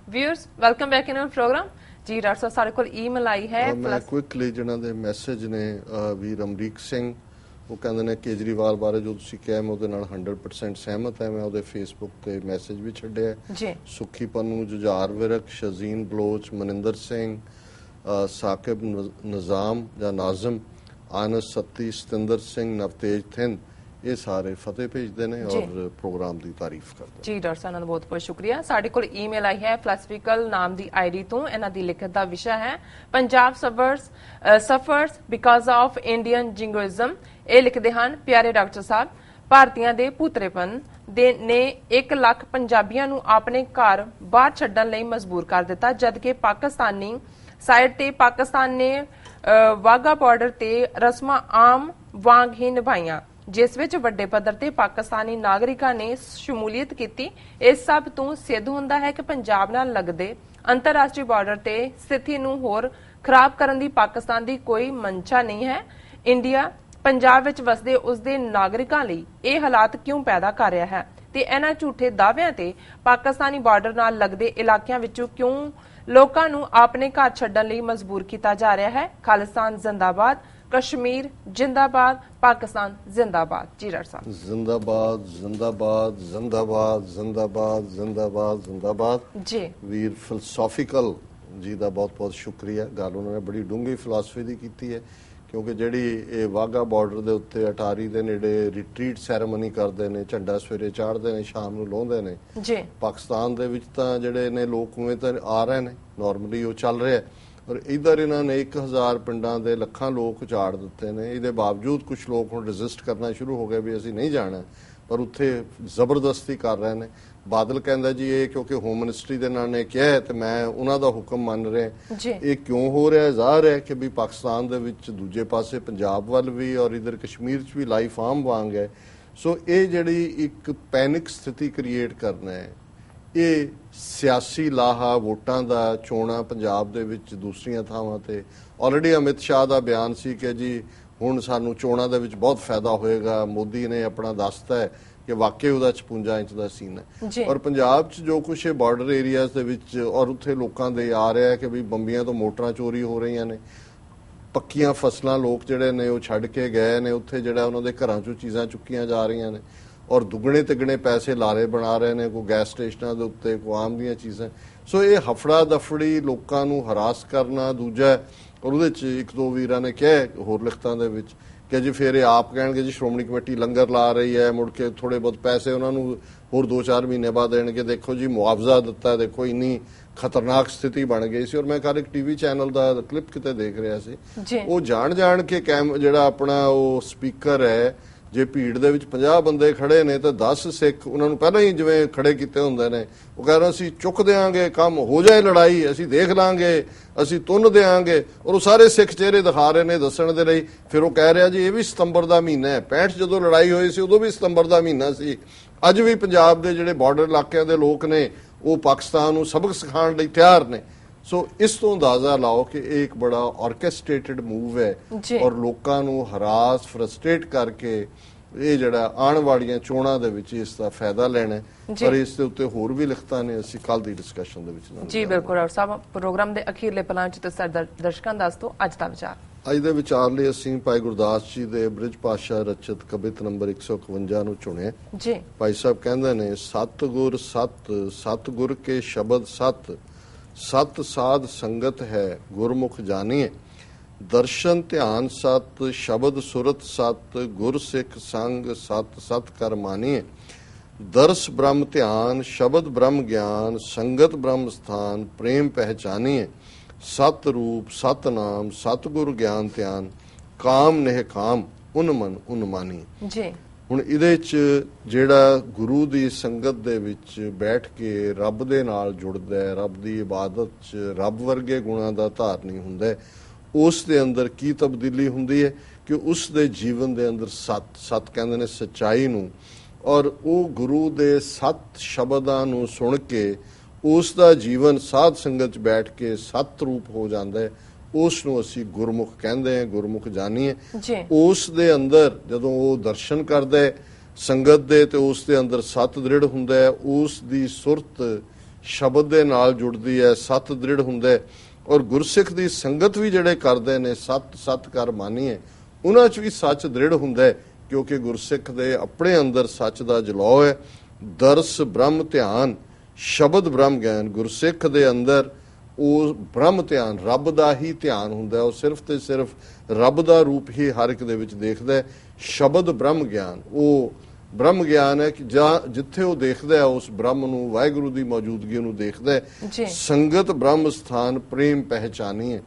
Viewers welcome back in our program जी। Doctor साहब सारे को ईमेल आई है मैं क्विकली जिन्हां दे मैसेज ने वीर अमरीक सिंह वो कहंदे ने केजरीवाल बारे जो तुसीं कहा मैं ਉਹਦੇ ਨਾਲ 100% सहमत है। मैं ਉਹਦੇ फेसबुक ਤੇ मैसेज भी ਛੱਡਿਆ जी। ਸੁੱਖੀ ਪੰਨੂ, ਜੁਝਾਰ ਵਿਰਕ, ਸ਼ਜ਼ੀਨ ਬਲੋਚ, ਮਨਿੰਦਰ ਸਿੰਘ, ਸਾਕਿਬ ਨਿਜ਼ਾਮ ਜਾਂ ਨਾਜ਼ਮ, ਆਨਸ ਸੱਤੀ, ਸਤਿੰਦਰ ਸਿੰਘ, ਨਵਤੇਜ ਥਿੰਦ, ਇਹ ਸਾਰੇ ਫਤਿਹ ਭੇਜਦੇ ਨੇ ਔਰ ਪ੍ਰੋਗਰਾਮ ਦੀ ਤਾਰੀਫ ਕਰਦੇ ਜੀ। ਡਾਕਟਰ ਸਾਹਿਬ ਦਾ ਬਹੁਤ ਬਹੁਤ ਸ਼ੁਕਰੀਆ। ਸਾਡੇ ਕੋਲ ਈਮੇਲ ਆਈ ਹੈ ਫਿਲਾਸਫੀਕਲ ਨਾਮ ਦੀ ਆਈਡੀ ਤੋਂ। ਇਹਨਾਂ ਦੀ ਲਿਖਤ ਦਾ ਵਿਸ਼ਾ ਹੈ ਪੰਜਾਬ ਸਫਰਸ ਬਿਕਾਜ਼ ਆਫ ਇੰਡੀਅਨ ਜਿੰਗੋਇਜ਼ਮ। ਇਹ ਲਿਖਦੇ ਹਨ, ਪਿਆਰੇ ਡਾਕਟਰ ਸਾਹਿਬ, ਭਾਰਤੀਆਂ ਦੇ ਪੁੱਤਰੇਪਨ ਦੇ ਨੇ 1 ਲੱਖ ਪੰਜਾਬੀਆਂ ਨੂੰ ਆਪਣੇ ਘਰ ਬਾਹਰ ਛੱਡਣ ਲਈ ਮਜਬੂਰ ਕਰ ਦਿੱਤਾ, ਜਦਕਿ ਪਾਕਿਸਤਾਨੀ ਸਾਈਡ ਤੇ ਪਾਕਿਸਤਾਨ ਨੇ ਵਾਘਾ ਬਾਰਡਰ ਤੇ ਰਸਮਾਂ ਆਮ ਵਾਂਗ ਹੀ ਨਿਭਾਈਆਂ, ਜਿਸ ਵਿੱਚ ਵੱਡੇ ਪੱਧਰ ਤੇ ਪਾਕਿਸਤਾਨੀ ਨਾਗਰਿਕਾਂ ਨੇ ਸ਼ਮੂਲੀਅਤ ਕੀਤੀ। ਇਸ ਸਭ ਤੋਂ ਸਿੱਧ ਹੁੰਦਾ ਹੈ ਕਿ ਪੰਜਾਬ ਨਾਲ ਲੱਗਦੇ ਅੰਤਰਰਾਸ਼ਟਰੀ ਬਾਰਡਰ ਤੇ ਸਥਿਤੀ ਨੂੰ ਹੋਰ ਖਰਾਬ ਕਰਨ ਦੀ ਪਾਕਿਸਤਾਨ ਦੀ ਕੋਈ ਮਨਸ਼ਾ ਨਹੀਂ ਹੈ। ਇੰਡੀਆ ਪੰਜਾਬ ਵਿੱਚ ਵਸਦੇ ਉਸਦੇ ਨਾਗਰਿਕਾਂ ਲਈ ਇਹ ਹਾਲਾਤ ਕਿਉਂ ਪੈਦਾ ਕਰ ਰਿਹਾ ਹੈ ਤੇ ਇਹਨਾਂ ਝੂਠੇ ਦਾਅਵਿਆਂ ਤੇ ਪਾਕਿਸਤਾਨੀ ਬਾਰਡਰ ਨਾਲ ਲੱਗਦੇ ਇਲਾਕਿਆਂ ਵਿੱਚੋਂ ਕਿਉਂ ਲੋਕਾਂ ਨੂੰ ਆਪਣੇ ਘਰ ਛੱਡਣ ਲਈ ਮਜਬੂਰ ਕੀਤਾ ਜਾ ਰਿਹਾ ਹੈ। ਖਾਲਿਸਤਾਨ ਜ਼ਿੰਦਾਬਾਦ, कश्मीर जिंदाबाद, पाकिस्तान जिंदाबाद। जी डॉक्टर साहब। जिंदाबाद जिंदाबाद जिंदाबाद जिंदाबाद जिंदाबाद जिंदाबाद जी। वीर फिलोसॉफिकल जी का बहुत बहुत शुक्रिया। गल उन्होंने बड़ी डूंगी फिलासफी की कीती है, क्योंकि जिहड़ी वाघा बॉर्डर के उत्ते अटारी के नेड़े रिट्रीट सैरेमनी करते हैं, झंडा सवेरे चाढ़ते हैं, शाम को लाउंदे ने जी। पाकिस्तान दे विच तां जिहड़े ने लोग उवें तां आ रहे हैं, नॉर्मली वो चल रहा है, और इधर इन्होंने 1000 पिंडां दे लखां लोग उजाड़ दिते ने। इहदे बावजूद कुछ लोग हुण रजिस्ट करना शुरू हो गए भी असीं नहीं जाना, पर उत्थे जबरदस्ती कर रहे हैं। बादल कहंदा जी ये क्योंकि होम मिनिस्ट्री दे नाल ने कहा है ते मैं उन्हां दा हुक्म मान रहा। ये क्यों हो रहा है? ज़ाहिर है कि भी पाकिस्तान दे विच दूजे पासे पंजाब वल भी और इधर कश्मीर च भी लाइफ आम वांग है। सो ये जिहड़ी एक पैनिक स्थिति क्रिएट करना है, ये सियासी लाहा वोटां दा चोणां पंजाब दे विच दूसरियां थावां ते ऑलरेडी अमित शाह दा बयान सी कि जी हुण सानूं चोणां दे विच बहुत फायदा होएगा। मोदी ने अपना दसता है कि वाकई उहदा 56 इंच दा सीन है। और पंजाब च जो कुछ बॉर्डर एरियाज दे विच और उत्थे लोकां दे आ रहा है कि भी बंबियां तो मोटरां चोरी हो रही ने, पक्कियां फसलां लोग जिहड़े ने वो छड्ड के गए ने, उत्थे जिहड़ा उन्हां दे घरां चों चीज़ां चुक्कीਆਂ जा रही ने और दुगने तिगने पैसे लारे बना रहे हैं, कोई गैस स्टेशनों के उत्ते, कोई आम दी चीज़ां। सो ये हफड़ा दफड़ी लोगों को हरास करना दूजा। और वो एक दो वीरां ने कहा होर लिखतां दे विच कि जी फिर आप कहेंगे जी श्रोमणी कमेटी लंगर ला रही है, मुड़ के थोड़े बहुत पैसे उन्होंने होर 2-4 महीने बाद देणगे। देखो जी मुआवजा दिता, देखो इन्नी खतरनाक स्थिति बन गई सी। और मैं कल एक टीवी चैनल का क्लिप किते देख रहा सी, वो जान के जिहड़ा अपना वो स्पीकर है, जे भीड़ दे विच 50 बंदे खड़े ने तो 10 सिख उन्होंने पहले ही जिवें खड़े कीते हुंदे ने, वो कह रहे असीं चुक देंगे, काम हो जाए लड़ाई असीं देख लांगे, असीं तुन देंगे। और वो सारे सिख चेहरे दिखा रहे हैं दसण दे लई। फिर वो कह रहा जी ये भी सितंबर का महीना है, 65 जदों लड़ाई हुई सी उदों भी सितंबर का महीना सी। अज भी पंजाब के जिहड़े बॉर्डर इलाकों के लोग ने वो पाकिस्तान नूं सबक सिखाउण लई तैयार ने। सो इस तो अंदाजा लाओ कि एक बड़ा ऑर्केस्ट्रेटेड मूव है और लोगों को हरास फ्रस्ट्रेट करके ये जड़ा आने वाली चोणां दे विच इसका फायदा लेना है। पर इस दे उत्ते होर भी लिखतां ने असीं कल दी डिस्कशन दे विच। जी बिल्कुल डॉक्टर साहब, प्रोग्राम दे अखीरले पलां च तुसीं दर्शकां दस दो अज दा विचार। अज दे विचार लई असीं भाई गुरदास जी दे बृज पातशाह रचित कवित नंबर 151 नूं चुणिआ जी। भाई साहब कहंदे ने सतगुर सत, सतगुर के शब्द सत, सत साध संगत है गुरमुख जानिए। दर्शन ध्यान सत, शब्द सुरत सत, गुर सिख संग सत, सत कर मानिए। दर्श ब्रह्म ध्यान, शब्द ब्रह्म ज्ञान, संगत ब्रह्म स्थान, प्रेम पहचानिए। सत रूप सत नाम, सतगुरु ज्ञान ध्यान, काम नेह काम, उन मन उन मानिए जी। हुण इहदे च जिहड़ा गुरु दी संगत दे विच बैठ के रब दे नाल जुड़दा है, रब दी इबादत च रब वर्गे गुणां दा धारनी हुंदा है, उस दे अंदर की तब्दीली हुंदी है कि उस दे जीवन दे अंदर सत कहंदे ने सच्चाई नूं, और वो गुरु दे सत शब्दां नूं सुन के उस दा जीवन साध संगत च बैठ के सत रूप हो जांदा है। उस नूं असीं गुरमुख कहंदे हैं, गुरमुख जानीए। उस दे अंदर जदों वो दर्शन करदा है संगत दे ते उस दे अंदर सत दृढ़ हुंदा है, उस दी सुरत ਸ਼ਬਦ ਦੇ ਨਾਲ ਜੁੜਦੀ ਹੈ, ਸਤ ਦ੍ਰਿੜ ਹੁੰਦਾ ਹੈ। ਔਰ ਗੁਰਸਿੱਖ ਦੀ ਸੰਗਤ ਵੀ ਜਿਹੜੇ ਕਰਦੇ ਨੇ ਸਤ ਸਤ ਕਰ ਮਾਨੀਏ, ਉਹਨਾਂ 'ਚ ਵੀ ਸੱਚ ਦ੍ਰਿੜ ਹੁੰਦਾ ਹੈ, ਕਿਉਂਕਿ ਗੁਰਸਿੱਖ ਦੇ ਆਪਣੇ ਅੰਦਰ ਸੱਚ ਦਾ ਜਲਾਉ ਹੈ। ਦਰਸ ਬ੍ਰਹਮ ਧਿਆਨ, ਸ਼ਬਦ ਬ੍ਰਹਮ ਗਿਆਨ। ਗੁਰਸਿੱਖ ਦੇ ਅੰਦਰ ਉਹ ਬ੍ਰਹਮ ਧਿਆਨ, ਰੱਬ ਦਾ ਹੀ ਧਿਆਨ ਹੁੰਦਾ। ਉਹ ਸਿਰਫ ਤੇ ਸਿਰਫ ਰੱਬ ਦਾ ਰੂਪ ਹੀ ਹਰ ਇੱਕ ਦੇ ਵਿੱਚ ਦੇਖਦਾ ਹੈ। ਸ਼ਬਦ ਬ੍ਰਹਮ ਗਿਆਨ, ਉਹ ਬ੍ਰਹਮ ਗਿਆਨ ਹੈ ਕਿ ਜਿੱਥੇ ਉਹ ਦੇਖਦਾ ਹੈ ਉਸ ਬ੍ਰਹਮ ਨੂੰ, ਵਾਹਿਗੁਰੂ ਦੀ ਮੌਜੂਦਗੀ ਨੂੰ ਦੇਖਦਾ ਹੈ। ਸੰਗਤ ਬ੍ਰਹਮ ਸਥਾਨ ਪ੍ਰੇਮ ਪਹਿਚਾਨੀਏ,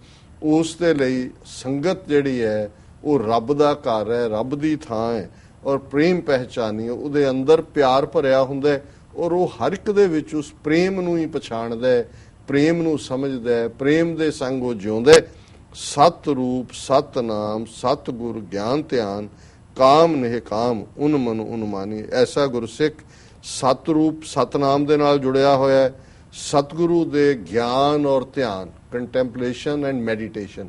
ਉਸ ਦੇ ਲਈ ਸੰਗਤ ਜਿਹੜੀ ਹੈ ਉਹ ਰੱਬ ਦਾ ਘਰ ਹੈ, ਰੱਬ ਦੀ ਥਾਂ ਹੈ। ਔਰ ਪ੍ਰੇਮ ਪਹਿਚਾਨੀਏ, ਉਹਦੇ ਅੰਦਰ ਪਿਆਰ ਭਰਿਆ ਹੁੰਦਾ ਹੈ ਔਰ ਉਹ ਹਰ ਇੱਕ ਦੇ ਵਿੱਚ ਉਸ ਪ੍ਰੇਮ ਨੂੰ ਹੀ ਪਛਾਣਦਾ ਹੈ, ਪ੍ਰੇਮ ਨੂੰ ਸਮਝਦਾ ਹੈ, ਪ੍ਰੇਮ ਦੇ ਸੰਗ ਉਹ ਜਿਉਂਦਾ ਹੈ। ਸਤ ਰੂਪ ਸਤ ਨਾਮ ਸਤ ਗੁਰ ਗਿਆਨ ਧਿਆਨ, ਕਾਮ ਨਹਿ ਕਾਮ ਉਨ ਮਨ ਉਨ ਮਾਨੀ। ਐਸਾ ਗੁਰਸਿੱਖ ਸਤ ਰੂਪ ਸਤਨਾਮ ਦੇ ਨਾਲ ਜੁੜਿਆ ਹੋਇਆ ਹੈ, ਸਤਿਗੁਰੂ ਦੇ ਗਿਆਨ ਔਰ ਧਿਆਨ, ਕੰਟੈਂਪਲੇਸ਼ਨ ਐਂਡ ਮੈਡੀਟੇਸ਼ਨ,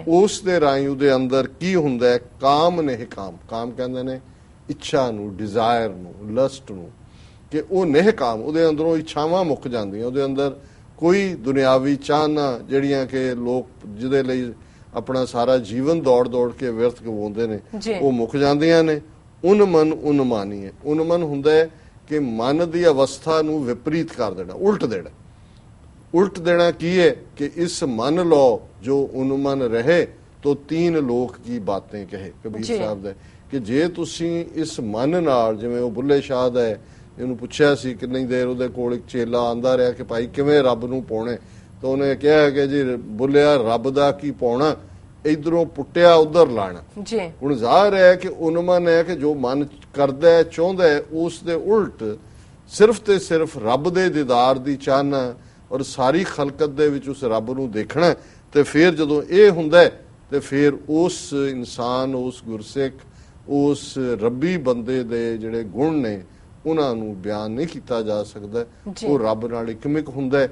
ਉਸ ਦੇ ਰਾਹੀਂ ਉਹਦੇ ਅੰਦਰ ਕੀ ਹੁੰਦਾ ਹੈ, ਕਾਮ ਨਹਿ ਕਾਮ। ਕਾਮ ਕਹਿੰਦੇ ਨੇ ਇੱਛਾ ਨੂੰ, ਡਿਜ਼ਾਇਰ ਨੂੰ, ਲਸਟ ਨੂੰ, ਕਿ ਉਹ ਨਹਿ ਕਾਮ, ਉਹਦੇ ਅੰਦਰੋਂ ਇੱਛਾਵਾਂ ਮੁੱਕ ਜਾਂਦੀਆਂ। ਉਹਦੇ ਅੰਦਰ ਕੋਈ ਦੁਨਿਆਵੀ ਚਾਹਨਾ ਜਿਹੜੀਆਂ ਕਿ ਲੋਕ ਜਿਹਦੇ ਲਈ ਆਪਣਾ ਸਾਰਾ ਜੀਵਨ ਦੌੜ ਦੌੜ ਕੇ ਵਿਅਰਥ ਗਵਾਉਂਦੇ ਨੇ, ਉਹ ਮੁੱਕ ਜਾਂਦੀਆਂ ਨੇ। ਉਨ ਮਨ ਉਨ ਮਾਨੀਏ, ਉਨ ਮਨ ਹੁੰਦਾ ਹੈ ਕਿ ਮਨ ਦੀ ਅਵਸਥਾ ਨੂੰ ਵਿਪਰੀਤ ਕਰ ਦੇਣਾ, ਉਲਟ ਦੇਣਾ। ਉਲਟ ਦੇਣਾ ਕੀ ਹੈ ਕਿ ਇਸ ਮਨ ਲਓ ਜੋ ਉਨ ਮਨ ਰਹੇ ਤੋ ਤੀਨ ਲੋਕ ਕੀ ਬਾतें ਕਹੇ। ਕਬੀਰ ਸਾਹਿਬ ਦਾ ਕਿ ਜੇ ਤੁਸੀਂ ਇਸ ਮਨ ਨਾਲ, ਜਿਵੇਂ ਉਹ ਬੁੱਲੇ ਸ਼ਾਹ ਦਾ ਹੈ, ਇਹਨੂੰ ਪੁੱਛਿਆ ਸੀ ਕਿੰਨੀ ਦੇਰ ਉਹਦੇ ਕੋਲ ਇੱਕ ਚੇਲਾ ਆਂਦਾ ਰਿਹਾ ਕਿ ਭਾਈ ਕਿਵੇਂ ਰੱਬ ਨੂੰ ਪਾਉਣੇ, ਤਾਂ ਉਹਨੇ ਕਿਹਾ ਕਿ ਜੀ ਬੁੱਲਿਆ ਰੱਬ ਦਾ ਕੀ ਪਾਉਣਾ, ਇਧਰੋਂ ਪੁੱਟਿਆ ਉਧਰ ਲਾਣਾ। ਹੁਣ ਜ਼ਾਹਰ ਹੈ ਕਿ ਉਨਮਨ ਹੈ ਕਿ ਜੋ ਮਨ ਕਰਦਾ ਹੈ, ਚਾਹੁੰਦਾ ਹੈ, ਉਸ ਦੇ ਉਲਟ ਸਿਰਫ ਤੇ ਸਿਰਫ ਰੱਬ ਦੇ ਦੀਦਾਰ ਦੀ ਚਾਹਨਾ ਔਰ ਸਾਰੀ ਖਲਕਤ ਦੇ ਵਿੱਚ ਉਸ ਰੱਬ ਨੂੰ ਦੇਖਣਾ। ਤੇ ਫਿਰ ਜਦੋਂ ਇਹ ਹੁੰਦਾ ਤੇ ਫਿਰ ਉਸ ਇਨਸਾਨ, ਉਸ ਗੁਰਸਿੱਖ, ਉਸ ਰੱਬੀ ਬੰਦੇ ਦੇ ਜਿਹੜੇ ਗੁਣ ਨੇ ਉਹਨਾਂ ਨੂੰ ਬਿਆਨ ਨਹੀਂ ਕੀਤਾ ਜਾ ਸਕਦਾ। ਉਹ ਰੱਬ ਨਾਲ ਇਕਮਿਕ ਹੁੰਦਾ।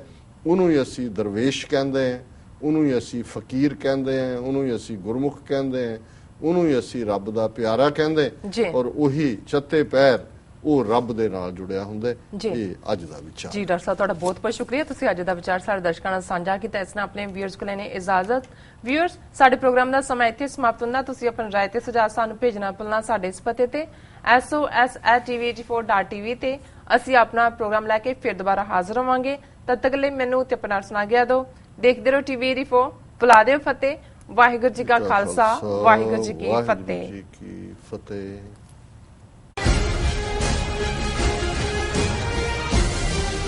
ਉਹਨੂੰ ਹੀ ਅਸੀਂ ਦਰਵੇਸ਼ ਕਹਿੰਦੇ ਹਾਂ, ਉਹਨੂੰ ਹੀ ਅਸੀਂ ਫਕੀਰ ਕਹਿੰਦੇ ਹਾਂ, ਉਹਨੂੰ ਹੀ ਅਸੀਂ ਗੁਰਮੁਖ ਕਹਿੰਦੇ ਹਾਂ, ਉਹਨੂੰ ਹੀ ਅਸੀਂ ਰੱਬ ਦਾ ਪਿਆਰਾ ਕਹਿੰਦੇ। ਔਰ ਉਹੀ ਚੱਤੇ ਪੈਰ ਉਹ ਰੱਬ ਦੇ ਨਾਲ ਜੁੜਿਆ ਹੁੰਦਾ। ਇਹ ਅੱਜ ਦਾ ਵਿਚਾਰ ਜੀ। ਡਾਕਟਰ ਸਾਹਿਬ ਤੁਹਾਡਾ ਬਹੁਤ ਬਹੁਤ ਸ਼ੁਕਰੀਆ, ਤੁਸੀਂ ਅੱਜ ਦਾ ਵਿਚਾਰ ਸਾਡੇ ਦਰਸ਼ਕਾਂ ਨਾਲ ਸਾਂਝਾ ਕੀਤਾ। ਇਸ ਨਾਲ ਆਪਣੇ ਵਿਊਅਰਸ ਕੋਲ ਲੈਣੇ ਇਜਾਜ਼ਤ। ਵਿਊਅਰਸ, ਸਾਡੇ ਪ੍ਰੋਗਰਾਮ ਦਾ ਸਮਾਂ ਇੱਥੇ ਸਮਾਪਤ ਹੁੰਦਾ। ਤੁਸੀਂ ਆਪਣੀ ਰਾਏ ਤੇ ਸੁਝਾਅ ਸਾਨੂੰ ਭੇਜਣਾ ਭੁੱਲਣਾ ਸਾਡੇ ਇਸ ਪਤੇ ਤੇ sos@tv84.tv ਤੇ। ਅਸੀਂ ਆਪਣਾ ਪ੍ਰੋਗਰਾਮ ਲੈ ਕੇ ਫਿਰ ਦੁਬਾਰਾ ਹਾਜ਼ਰ ਹੋਵਾਂਗੇ। ਤਦ ਤੱਕ ਲਈ ਮੈਨੂੰ ਤੇ ਆਪਣਾ ਸੁਣਾ ਗਿਆ ਦਿਓ। ਦੇਖਦੇ ਰਹੋ TV84, ਬੁਲਾ ਦਿਓ ਫਤਿਹ। ਵਾਹਿਗੁਰੂ ਜੀ ਕਾ ਖਾਲਸਾ, ਵਾਹਿਗੁਰੂ ਜੀ ਕੀ ਫਤਿਹ।